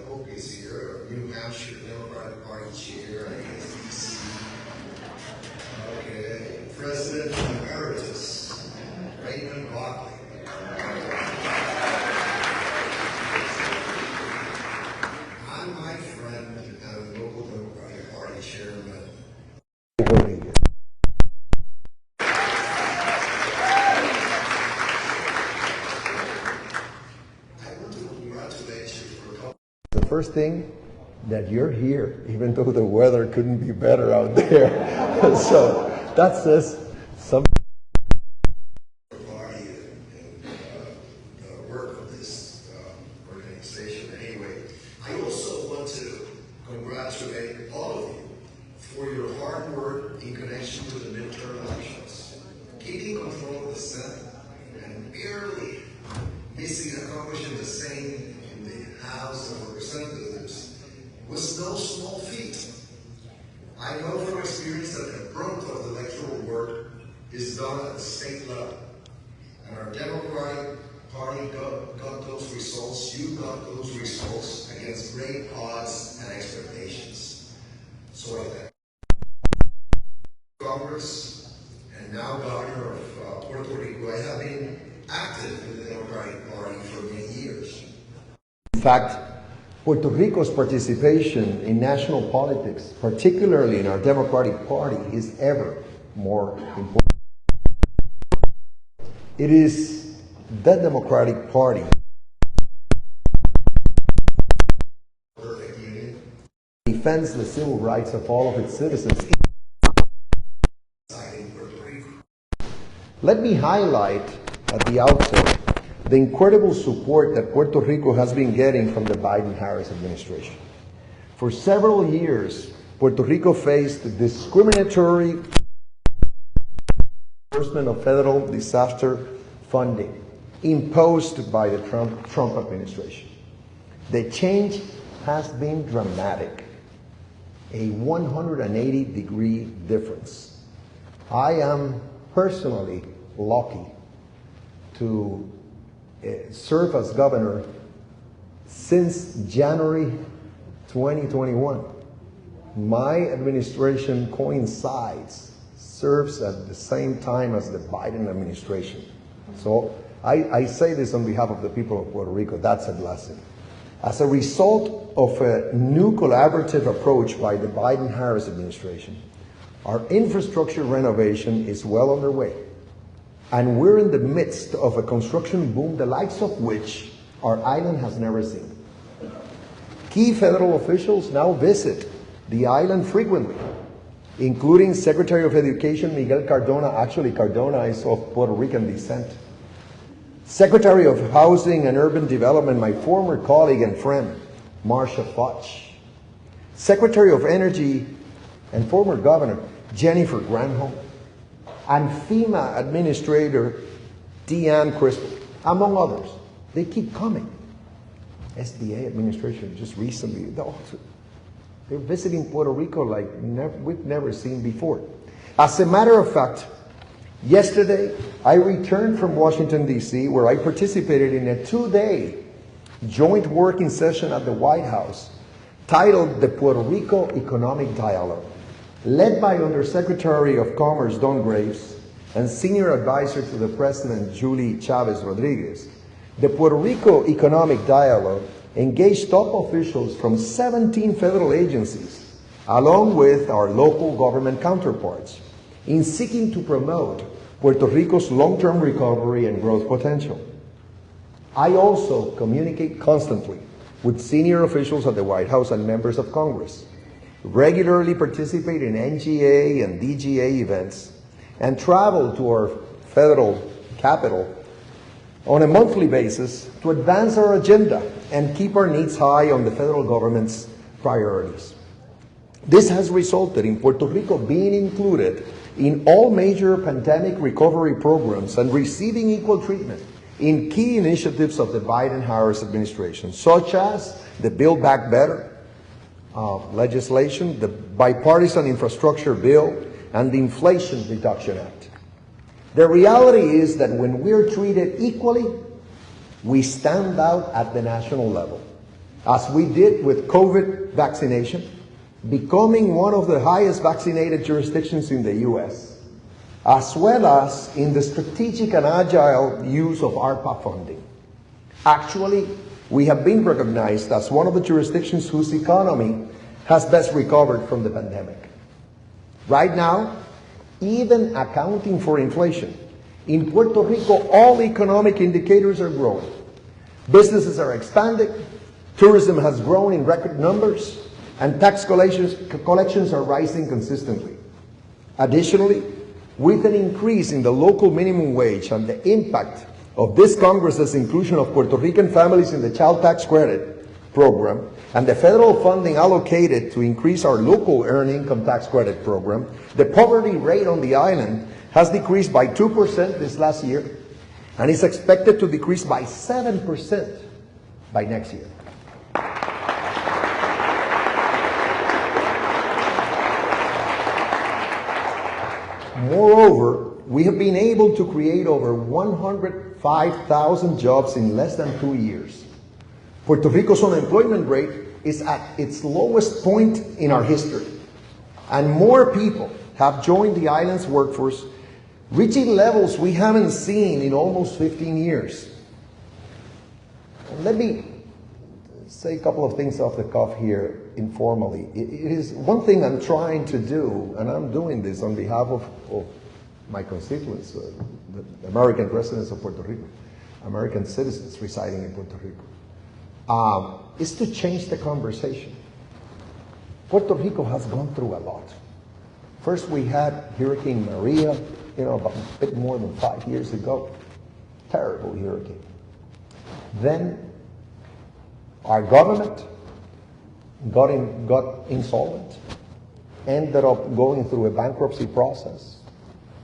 Pope is here, New Hampshire Democratic Party Chair, I guess DC. Okay, President Emeritus, Raymond Buckley. I'm my friend and local Democratic Party Chairman. The first thing, that you're here, even though the weather couldn't be better out there. So that says something. Party and the work of this organization. Anyway, I also want to congratulate all of you for your hard work in connection to the midterm elections, keeping control of the Senate and barely accomplishing the same in the House of Representatives was no small feat. I know from experience that the brunt of the electoral work is done at the state level. And our Democratic Party got those results, you got those results against great odds and expectations. So I thank Congress and now Governor of Puerto Rico. I have been active in the Democratic Party for many years. In fact, Puerto Rico's participation in national politics, particularly in our Democratic Party, is ever more important. It is the Democratic Party defends the civil rights of all of its citizens. Let me highlight at the outset the incredible support that Puerto Rico has been getting from the Biden-Harris administration. For several years, Puerto Rico faced discriminatory reimbursement of federal disaster funding imposed by the Trump administration. The change has been dramatic, a 180-degree difference. I am personally lucky to serve as governor since January 2021. My administration serves at the same time as the Biden administration. So I say this on behalf of the people of Puerto Rico. That's a blessing. As a result of a new collaborative approach by the Biden-Harris administration, our infrastructure renovation is well underway. And we're in the midst of a construction boom, the likes of which our island has never seen. Key federal officials now visit the island frequently, including Secretary of Education Miguel Cardona. Actually, Cardona is of Puerto Rican descent. Secretary of Housing and Urban Development, my former colleague and friend, Marcia Fudge. Secretary of Energy and former Governor, Jennifer Granholm. And FEMA Administrator Deanne Crispo, among others. They keep coming. SDA administration just recently, they're visiting Puerto Rico like we've never seen before. As a matter of fact, yesterday I returned from Washington, D.C., where I participated in a 2-day joint working session at the White House titled the Puerto Rico Economic Dialogue, led by Undersecretary of Commerce Don Graves and Senior Advisor to the President Julie Chavez Rodriguez. The Puerto Rico Economic Dialogue engaged top officials from 17 federal agencies, along with our local government counterparts, in seeking to promote Puerto Rico's long-term recovery and growth potential. I also communicate constantly with senior officials at the White House and members of Congress, regularly participate in NGA and DGA events, and travel to our federal capital on a monthly basis to advance our agenda and keep our needs high on the federal government's priorities. This has resulted in Puerto Rico being included in all major pandemic recovery programs and receiving equal treatment in key initiatives of the Biden-Harris administration, such as the Build Back Better legislation, the Bipartisan Infrastructure Bill, and the Inflation Reduction Act. The reality is that when we're treated equally, we stand out at the national level. as we did with COVID vaccination, becoming one of the highest vaccinated jurisdictions in the U.S., as well as in the strategic and agile use of ARPA funding. Actually, we have been recognized as one of the jurisdictions whose economy has best recovered from the pandemic. Right now, even accounting for inflation, in Puerto Rico, all economic indicators are growing. Businesses are expanding, tourism has grown in record numbers, and tax collections are rising consistently. Additionally, with an increase in the local minimum wage and the impact of this Congress's inclusion of Puerto Rican families in the child tax credit program and the federal funding allocated to increase our local earned income tax credit program, the poverty rate on the island has decreased by 2% this last year and is expected to decrease by 7% by next year. Moreover, we have been able to create over 105,000 jobs in less than 2 years. Puerto Rico's unemployment rate is at its lowest point in our history, and more people have joined the island's workforce, reaching levels we haven't seen in almost 15 years. Let me say a couple of things off the cuff here informally. It is one thing I'm trying to do, and I'm doing this on behalf of my constituents, the American residents of Puerto Rico, American citizens residing in Puerto Rico, is to change the conversation. Puerto Rico has gone through a lot. First, we had Hurricane Maria, about a bit more than 5 years ago. Terrible hurricane. Then our government got insolvent, ended up going through a bankruptcy process,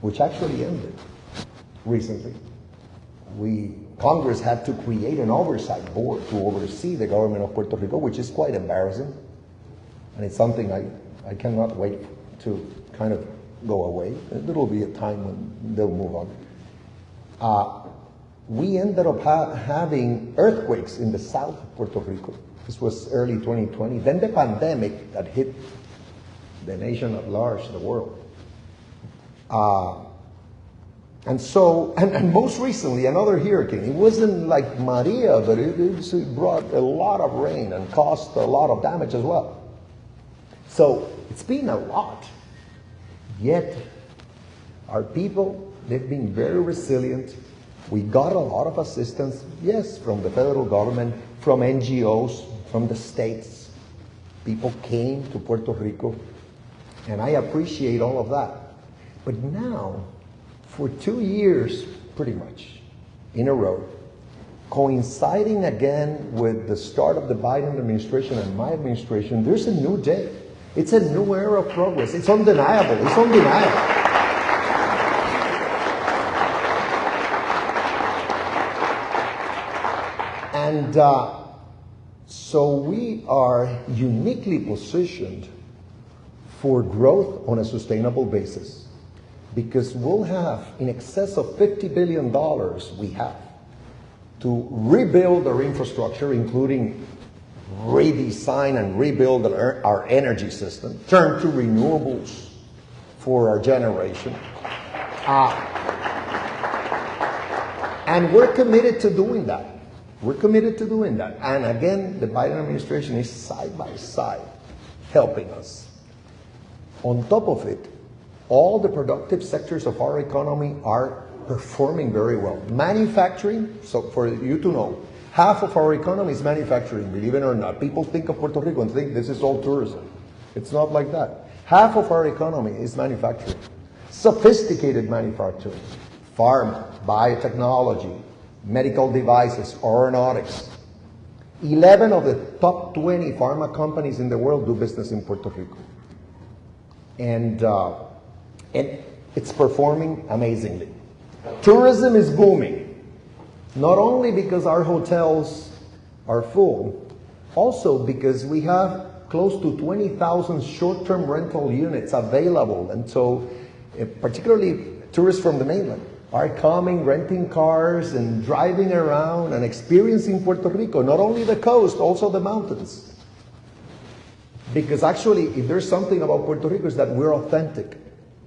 which actually ended recently. Congress had to create an oversight board to oversee the government of Puerto Rico, which is quite embarrassing. And it's something I cannot wait to kind of go away. There will be a time when they'll move on. We ended up having earthquakes in the south of Puerto Rico. This was early 2020. Then the pandemic that hit the nation at large, the world. And most recently, another hurricane. It wasn't like Maria, but it brought a lot of rain and caused a lot of damage as well. So it's been a lot. Yet, our people, they've been very resilient. We got a lot of assistance, yes, from the federal government, from NGOs, from the states. People came to Puerto Rico, and I appreciate all of that. But now, for 2 years, pretty much, in a row, coinciding again with the start of the Biden administration and my administration, there's a new day. It's a new era of progress. It's undeniable. It's undeniable. And so we are uniquely positioned for growth on a sustainable basis, because we'll have in excess of $50 billion we have to rebuild our infrastructure, including redesign and rebuild our energy system, turn to renewables for our generation. And we're committed to doing that. We're committed to doing that. And again, the Biden administration is side by side helping us. On top of it, all the productive sectors of our economy are performing very well. Manufacturing, so for you to know, half of our economy is manufacturing, believe it or not. People think of Puerto Rico and think this is all tourism. It's not like that. Half of our economy is manufacturing. Sophisticated manufacturing. Pharma, biotechnology, medical devices, aeronautics. 11 of the top 20 pharma companies in the world do business in Puerto Rico. And it's performing amazingly. Tourism is booming. Not only because our hotels are full, also because we have close to 20,000 short-term rental units available. And so, particularly tourists from the mainland, are coming, renting cars and driving around and experiencing Puerto Rico, not only the coast, also the mountains. Because actually, if there's something about Puerto Rico, is that we're authentic.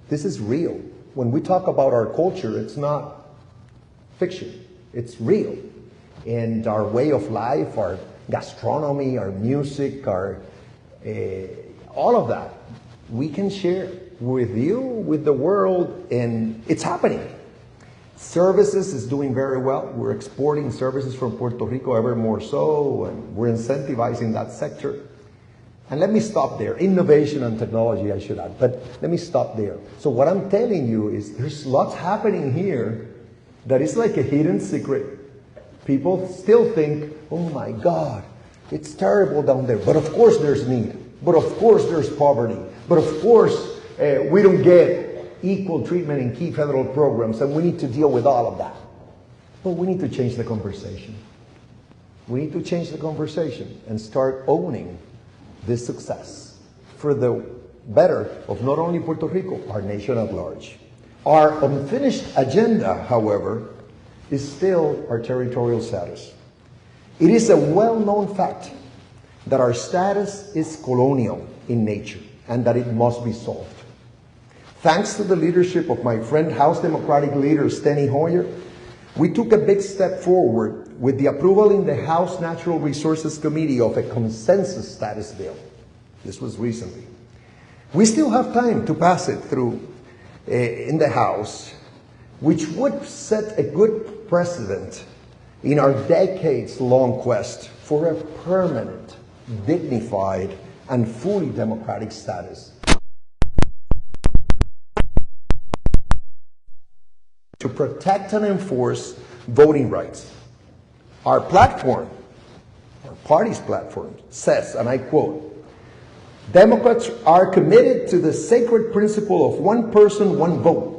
This is real. When we talk about our culture, it's not fiction. It's real. And our way of life, our gastronomy, our music, our all of that, we can share with you, with the world, and it's happening. Services is doing very well. We're exporting services from Puerto Rico ever more so, and we're incentivizing that sector. And let me stop there. Innovation and technology, I should add, but let me stop there. So what I'm telling you is there's lots happening here that is like a hidden secret. People still think, oh my God, it's terrible down there. But of course there's need. But of course there's poverty. But of course we don't get equal treatment in key federal programs, and we need to deal with all of that. But we need to change the conversation. We need to change the conversation and start owning this success for the better of not only Puerto Rico, our nation at large. Our unfinished agenda, however, is still our territorial status. It is a well-known fact that our status is colonial in nature and that it must be solved. Thanks to the leadership of my friend House Democratic leader Steny Hoyer, we took a big step forward with the approval in the House Natural Resources Committee of a consensus status bill. This was recently. We still have time to pass it through in the House, which would set a good precedent in our decades-long quest for a permanent, dignified, and fully democratic status. To protect and enforce voting rights. Our platform, our party's platform, says, and I quote, Democrats are committed to the sacred principle of one person, one vote.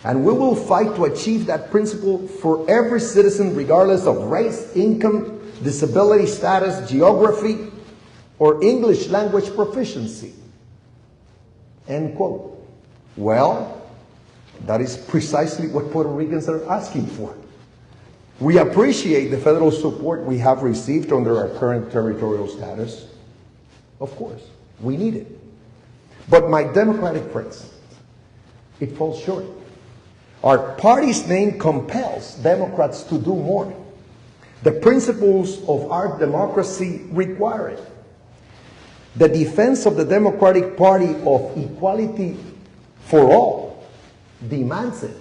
And we will fight to achieve that principle for every citizen, regardless of race, income, disability status, geography, or English language proficiency. End quote. Well, that is precisely what Puerto Ricans are asking for. We appreciate the federal support we have received under our current territorial status. Of course, we need it. But my Democratic friends, it falls short. Our party's name compels Democrats to do more. The principles of our democracy require it. The defense of the Democratic Party of equality for all demands it.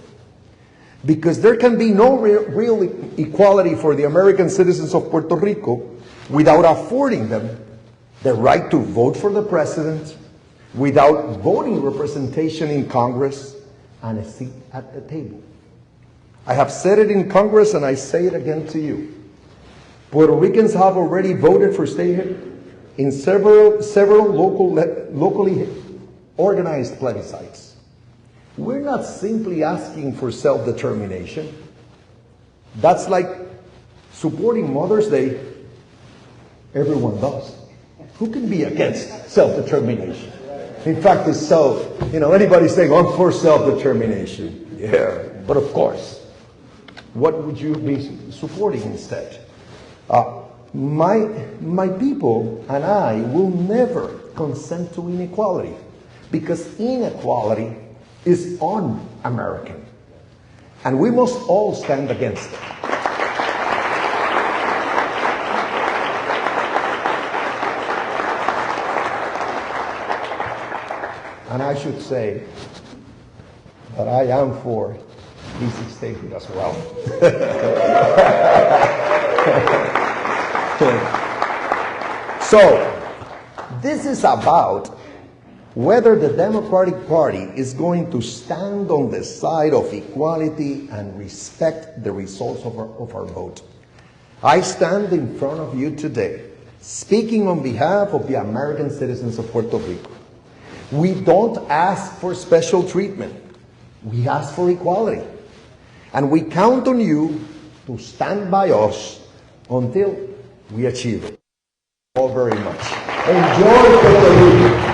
Because there can be no real equality for the American citizens of Puerto Rico without affording them the right to vote for the president, without voting representation in Congress, and a seat at the table. I have said it in Congress and I say it again to you. Puerto Ricans have already voted for statehood in several locally organized plebiscites. We're not simply asking for self-determination. That's like supporting Mother's Day. Everyone does. Who can be against self-determination? In fact, it's so, anybody saying, I'm for self-determination. Yeah, but of course, what would you be supporting instead? My people and I will never consent to inequality, because inequality is un-American, and we must all stand against it. And I should say that I am for easy statehood as well. So, this is about whether the Democratic Party is going to stand on the side of equality and respect the results of our vote. I stand in front of you today, speaking on behalf of the American citizens of Puerto Rico. We don't ask for special treatment. We ask for equality. And we count on you to stand by us until we achieve it. All very much. Enjoy Puerto Rico.